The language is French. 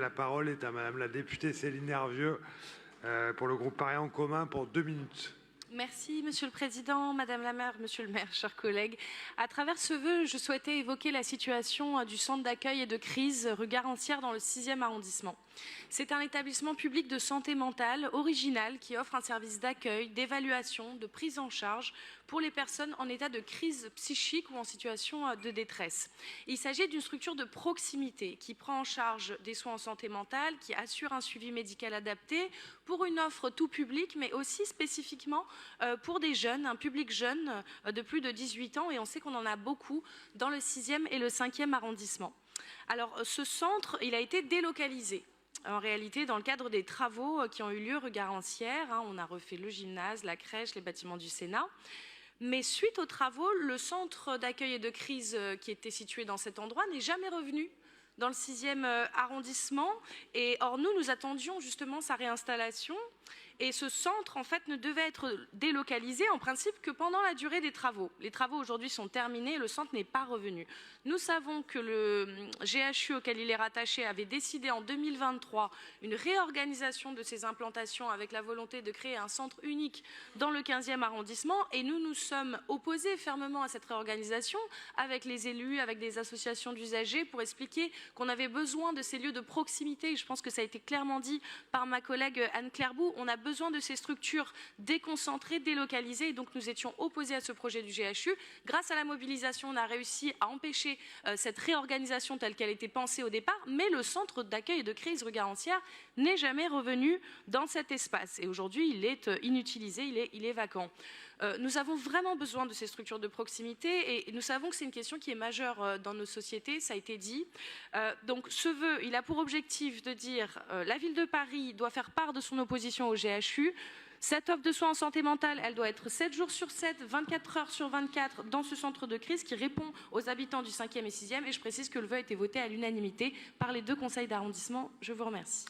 La parole est à Madame la députée Céline Hervieux pour le groupe Paris en commun pour 2 minutes. Merci Monsieur le Président, Madame la maire, Monsieur le maire, chers collègues. À travers ce vœu, je souhaitais évoquer la situation du centre d'accueil et de crise rue Garancière dans le 6e arrondissement. C'est un établissement public de santé mentale original qui offre un service d'accueil, d'évaluation, de prise en charge pour les personnes en état de crise psychique ou en situation de détresse. Il s'agit d'une structure de proximité qui prend en charge des soins en santé mentale, qui assure un suivi médical adapté pour une offre tout public, mais aussi spécifiquement pour des jeunes, un public jeune de plus de 18 ans, et on sait qu'on en a beaucoup dans le 6e et le 5e arrondissement. Alors, ce centre, il a été délocalisé. En réalité, dans le cadre des travaux qui ont eu lieu rue Garancière, on a refait le gymnase, la crèche, les bâtiments du Sénat. Mais suite aux travaux, le centre d'accueil et de crise qui était situé dans cet endroit n'est jamais revenu dans le 6e arrondissement. Et or, nous attendions justement sa réinstallation. Et ce centre, en fait, ne devait être délocalisé en principe que pendant la durée des travaux. Les travaux aujourd'hui sont terminés et le centre n'est pas revenu. Nous savons que le GHU auquel il est rattaché avait décidé en 2023 une réorganisation de ses implantations avec la volonté de créer un centre unique dans le 15e arrondissement. Et nous nous sommes opposés fermement à cette réorganisation avec les élus, avec des associations d'usagers pour expliquer qu'on avait besoin de ces lieux de proximité. Et je pense que ça a été clairement dit par ma collègue Anne Clairbout. On a besoin de ces structures déconcentrées, délocalisées, et donc nous étions opposés à ce projet du GHU. Grâce à la mobilisation, on a réussi à empêcher cette réorganisation telle qu'elle était pensée au départ, mais le centre d'accueil et de crise rue Garancière n'est jamais revenu dans cet espace. Et aujourd'hui, il est inutilisé, il est vacant. Nous avons vraiment besoin de ces structures de proximité et nous savons que c'est une question qui est majeure dans nos sociétés, ça a été dit. Donc ce vœu, il a pour objectif de dire la ville de Paris doit faire part de son opposition au GHU. Cette offre de soins en santé mentale, elle doit être 7 jours sur 7, 24 heures sur 24 dans ce centre de crise qui répond aux habitants du 5e et 6e. Et je précise que le vœu a été voté à l'unanimité par les 2 conseils d'arrondissement. Je vous remercie.